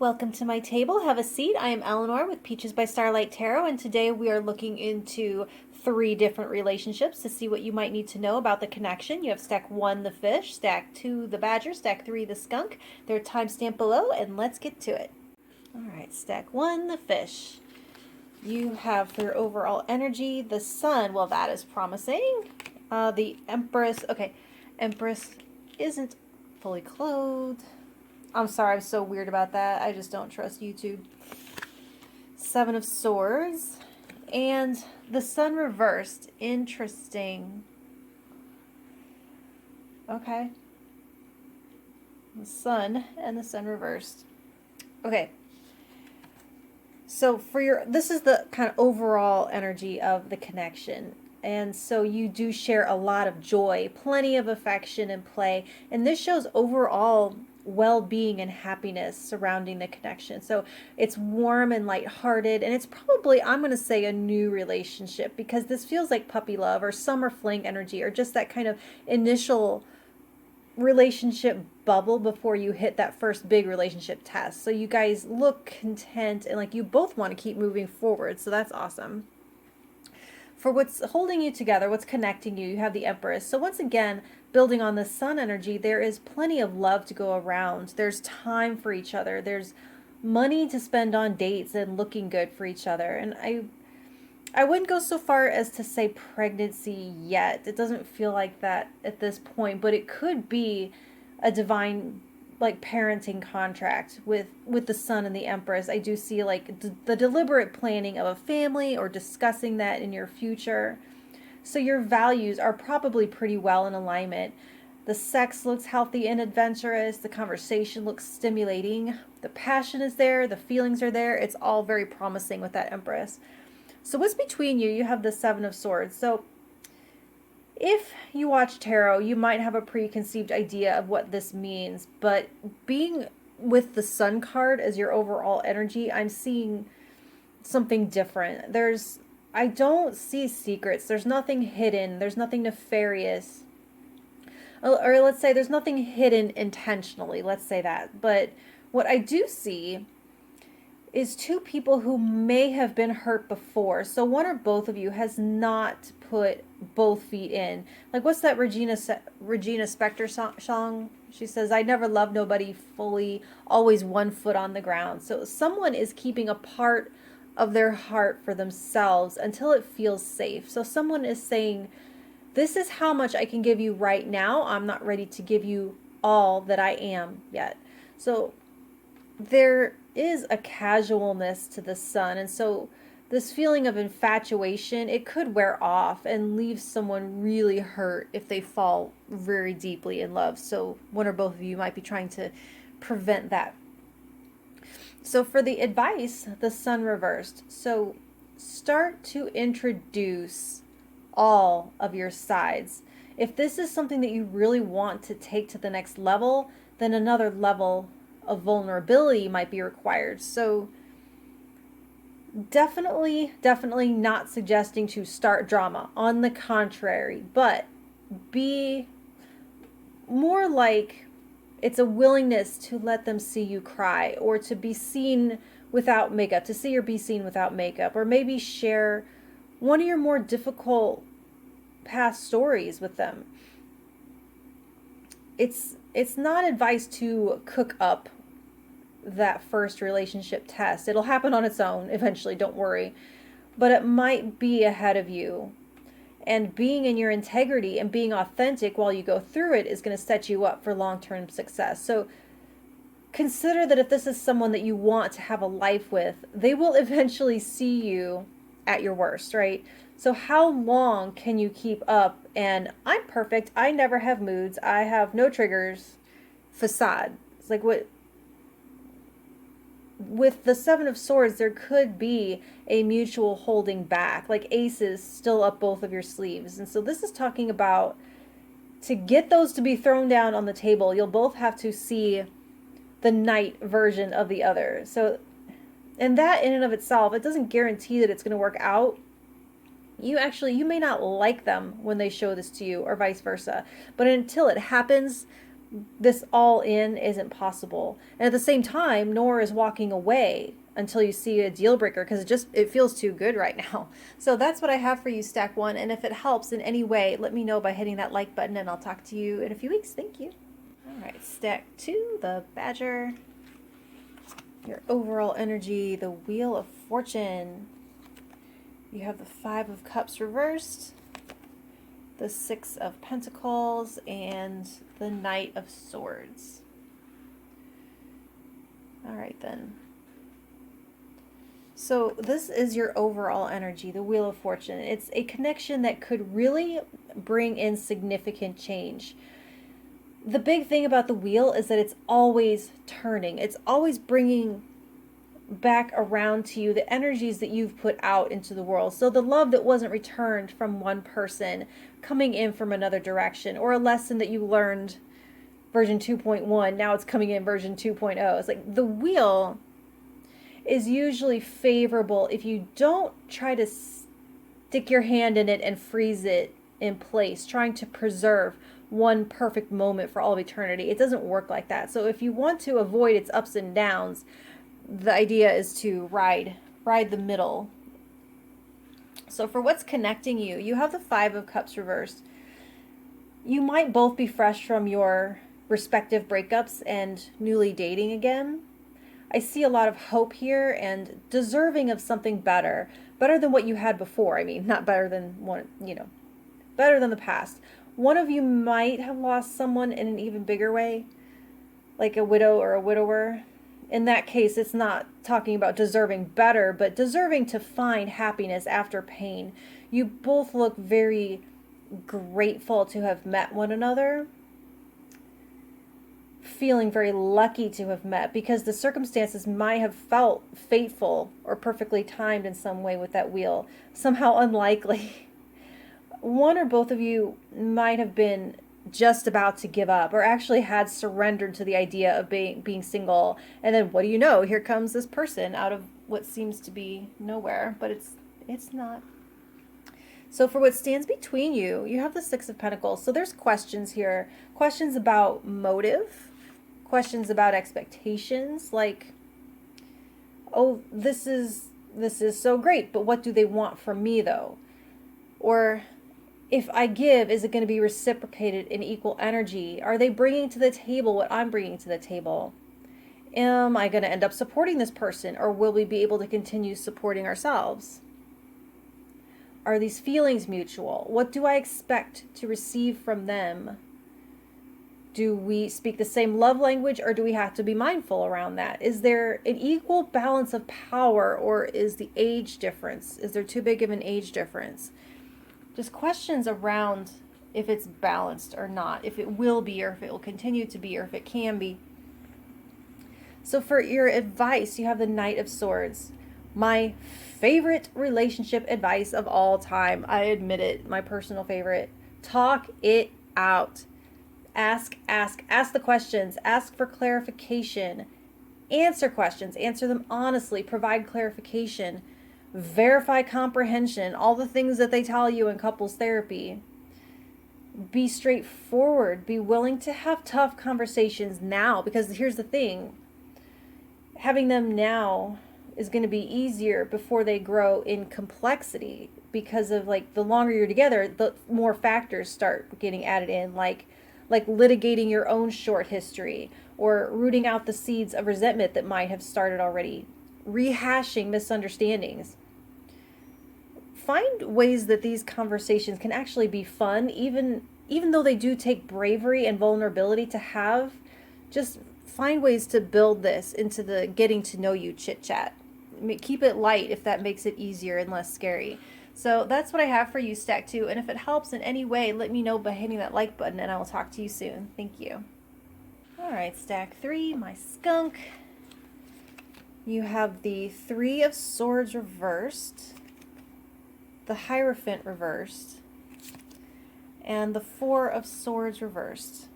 Welcome to my table. Have a seat. I am Eleanor with Peaches by Starlight Tarot, and today we are looking into 3 different relationships to see what you might need to know about the connection. You have stack 1, the fish, stack 2, the badger, stack 3, the skunk. They're timestamped below, and let's get to it. All right, stack 1, the fish. You have for your overall energy, the sun. Well, that is promising. The Empress. Okay, Empress isn't fully clothed. I'm sorry, I'm so weird about that. I just don't trust YouTube. 7 of Swords. And the sun reversed. Interesting. Okay. The sun and the sun reversed. Okay. So this is the kind of overall energy of the connection. And so you do share a lot of joy, plenty of affection and play. And this shows overall well-being and happiness surrounding the connection. So it's warm and lighthearted, and it's probably, I'm going to say, a new relationship, because this feels like puppy love or summer fling energy, or just that kind of initial relationship bubble before you hit that first big relationship test. So you guys look content and like you both want to keep moving forward. So that's awesome. For what's holding you together, what's connecting you, you have the Empress. So once again, building on the sun energy, there is plenty of love to go around. There's time for each other. There's money to spend on dates and looking good for each other. And I wouldn't go so far as to say pregnancy yet. It doesn't feel like that at this point, but it could be a divine parenting contract with the sun and the Empress. I do see the deliberate planning of a family or discussing that in your future. So your values are probably pretty well in alignment. The sex looks healthy and adventurous. The conversation looks stimulating. The passion is there. The feelings are there. It's all very promising with that Empress. So what's between you? You have the 7 of Swords. So if you watch tarot, you might have a preconceived idea of what this means, but being with the Sun card as your overall energy, I'm seeing something different. I don't see secrets. There's nothing hidden. There's nothing nefarious. Or let's say there's nothing hidden intentionally. Let's say that. But what I do see is 2 people who may have been hurt before. So one or both of you has not put both feet in. Like, what's that Regina Spektor song? She says, I never loved nobody fully, always one foot on the ground. So someone is keeping a part of their heart for themselves until it feels safe. So someone is saying, this is how much I can give you right now. I'm not ready to give you all that I am yet. So there is a casualness to the sun, and so this feeling of infatuation, it could wear off and leave someone really hurt if they fall very deeply in love. So one or both of you might be trying to prevent that. So for the advice, the sun reversed. So start to introduce all of your sides. If this is something that you really want to take to the next level, then another level of vulnerability might be required. So definitely not suggesting to start drama. On the contrary, but be more like it's a willingness to let them see you cry, or to be seen without makeup, to see or be seen without makeup, or maybe share one of your more difficult past stories with them. It's not advice to cook up that first relationship test. It'll happen on its own eventually, don't worry. But it might be ahead of you. And being in your integrity and being authentic while you go through it is going to set you up for long-term success. So consider that if this is someone that you want to have a life with, they will eventually see you at your worst, right? So how long can you keep up and I'm perfect, I never have moods, I have no triggers facade? It's like, what with the 7 of Swords, there could be a mutual holding back, like aces still up both of your sleeves. And so this is talking about, to get those to be thrown down on the table, you'll both have to see the knight version of the other. So, and that in and of itself, it doesn't guarantee that it's going to work out. You may not like them when they show this to you, or vice versa. But until it happens, this all in isn't possible. And at the same time, nor is walking away until you see a deal breaker, because it feels too good right now. So that's what I have for you, stack 1. And if it helps in any way, let me know by hitting that like button, and I'll talk to you in a few weeks. Thank you. All right, stack 2, the Badger. Your overall energy, the Wheel of Fortune. You have the 5 of Cups reversed, the 6 of Pentacles, and the Knight of Swords. All right, then. So this is your overall energy, the Wheel of Fortune. It's a connection that could really bring in significant change. The big thing about the wheel is that it's always turning. It's always bringing back around to you the energies that you've put out into the world. So the love that wasn't returned from one person coming in from another direction, or a lesson that you learned version 2.1, now it's coming in version 2.0. It's like the wheel is usually favorable if you don't try to stick your hand in it and freeze it in place, trying to preserve one perfect moment for all of eternity. It doesn't work like that. So if you want to avoid its ups and downs, the idea is to ride the middle. So for what's connecting you, you have the 5 of Cups reversed. You might both be fresh from your respective breakups and newly dating again. I see a lot of hope here and deserving of something better than what you had before. I mean, not better than one, better than the past. One of you might have lost someone in an even bigger way, like a widow or a widower. In that case, it's not talking about deserving better, but deserving to find happiness after pain. You both look very grateful to have met one another, feeling very lucky to have met, because the circumstances might have felt fateful or perfectly timed in some way with that wheel, somehow unlikely. One or both of you might have been just about to give up, or actually had surrendered to the idea of being single, and then what do you know, here comes this person out of what seems to be nowhere, but it's not. So for what stands between you, you have the 6 of Pentacles. So there's questions here, questions about motive, questions about expectations, like, oh, this is so great, but what do they want from me though? Or if I give, is it going to be reciprocated in equal energy? Are they bringing to the table what I'm bringing to the table? Am I going to end up supporting this person, or will we be able to continue supporting ourselves? Are these feelings mutual? What do I expect to receive from them? Do we speak the same love language, or do we have to be mindful around that? Is there an equal balance of power, or is the age difference? Is there too big of an age difference? Just questions around if it's balanced or not, if it will be, or if it will continue to be, or if it can be. So for your advice, you have the Knight of Swords. My favorite relationship advice of all time. I admit it, my personal favorite. Talk it out. Ask the questions. Ask for clarification. Answer questions. Answer them honestly. Provide clarification. Verify comprehension, all the things that they tell you in couples therapy. Be straightforward. Be willing to have tough conversations now, because here's the thing. Having them now is going to be easier before they grow in complexity, because of like the longer you're together, the more factors start getting added in, like litigating your own short history, or rooting out the seeds of resentment that might have started already, rehashing misunderstandings. Find ways that these conversations can actually be fun, even though they do take bravery and vulnerability to have. Just find ways to build this into the getting to know you chit chat. Keep it light if that makes it easier and less scary. So that's what I have for you, stack 2. And if it helps in any way, let me know by hitting that like button, and I will talk to you soon. Thank you. All right, stack 3, my skunk. You have the 3 of Swords reversed, the Hierophant reversed, and the 4 of Swords reversed.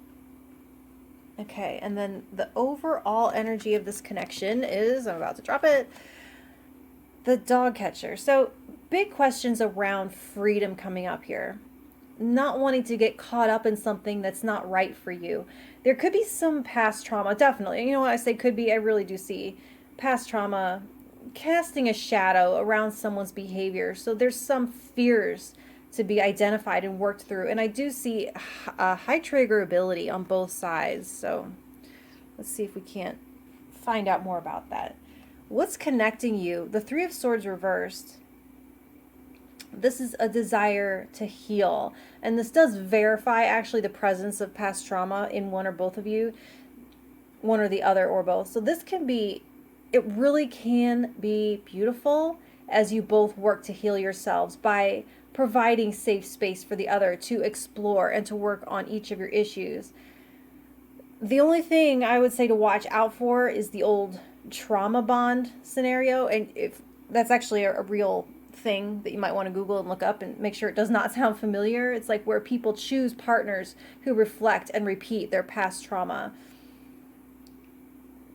Okay, and then the overall energy of this connection is, I'm about to drop it, the Dog Catcher. So big questions around freedom coming up here. not wanting to get caught up in something that's not right for you. There could be some past trauma, definitely. You know what I say could be? I really do see past trauma casting a shadow around someone's behavior. So there's some fears to be identified and worked through. And I do see a high triggerability on both sides. So let's see if we can't find out more about that. What's connecting you? The Three of Swords reversed. This is a desire to heal. And this does verify actually the presence of past trauma in one or both of you. One or the other or both. So this can be, it really can be beautiful as you both work to heal yourselves by providing safe space for the other to explore and to work on each of your issues. The only thing I would say to watch out for is the old trauma bond scenario. And if that's actually a real thing that you might want to Google and look up and make sure it does not sound familiar. It's like where people choose partners who reflect and repeat their past trauma.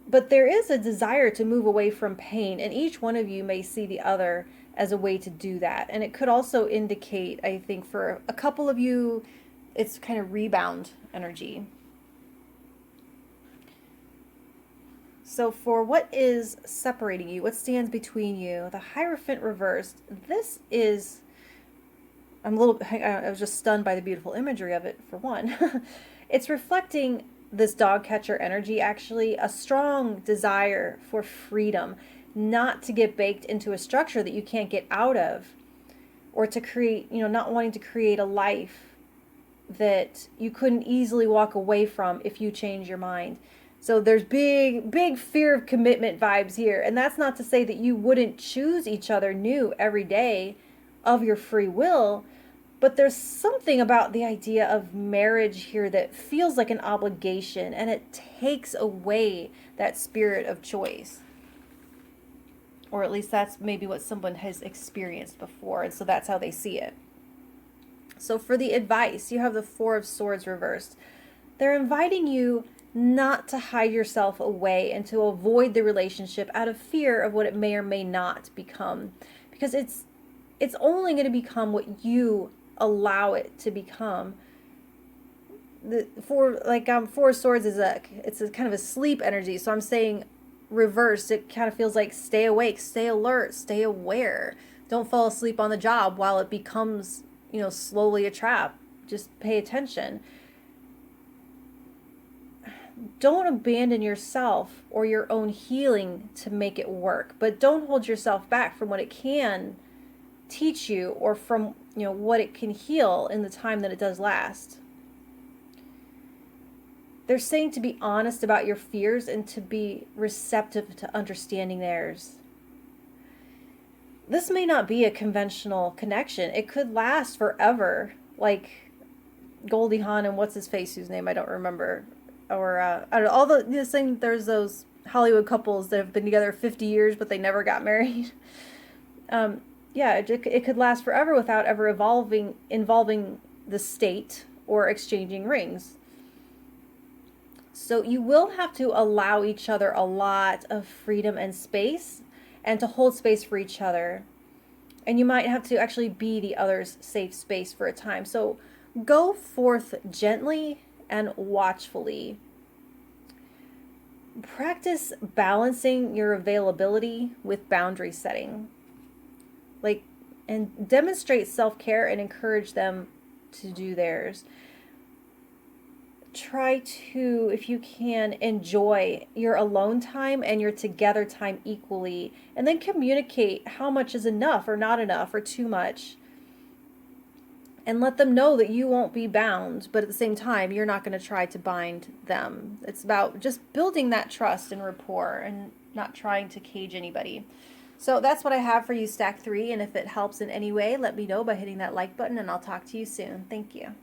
But there is a desire to move away from pain, and each one of you may see the other as a way to do that. And it could also indicate, I think, for a couple of you, it's kind of rebound energy. So for what is separating you, what stands between you, the Hierophant reversed, this is, I was just stunned by the beautiful imagery of it, for one. It's reflecting this dog catcher energy, actually, a strong desire for freedom, not to get baked into a structure that you can't get out of, or to create, not wanting to create a life that you couldn't easily walk away from if you change your mind. So there's big fear of commitment vibes here. And that's not to say that you wouldn't choose each other new every day of your free will. But there's something about the idea of marriage here that feels like an obligation. And it takes away that spirit of choice. Or at least that's maybe what someone has experienced before. And so that's how they see it. So for the advice, you have the Four of Swords reversed. They're inviting you not to hide yourself away and to avoid the relationship out of fear of what it may or may not become, because it's only going to become what you allow it to become. The Four of Swords is it's a kind of a sleep energy, so I'm saying reversed, it kind of feels like stay awake, stay alert, stay aware. Don't fall asleep on the job while it becomes, slowly a trap. Just pay attention. Don't abandon yourself or your own healing to make it work, but don't hold yourself back from what it can teach you or from, what it can heal in the time that it does last. They're saying to be honest about your fears and to be receptive to understanding theirs. This may not be a conventional connection. It could last forever, like Goldie Hawn and what's his face, whose name I don't remember. Or I don't know, all the same. There's those Hollywood couples that have been together 50 years, but they never got married. Yeah, it could last forever without ever involving the state or exchanging rings. So you will have to allow each other a lot of freedom and space, and to hold space for each other. And you might have to actually be the other's safe space for a time. So go forth gently and watchfully. Practice balancing your availability with boundary setting. And demonstrate self-care and encourage them to do theirs. Try to, if you can, enjoy your alone time and your together time equally, and then communicate how much is enough or not enough or too much. And let them know that you won't be bound, but at the same time, you're not going to try to bind them. It's about just building that trust and rapport and not trying to cage anybody. So that's what I have for you, Stack 3. And if it helps in any way, let me know by hitting that like button, and I'll talk to you soon. Thank you.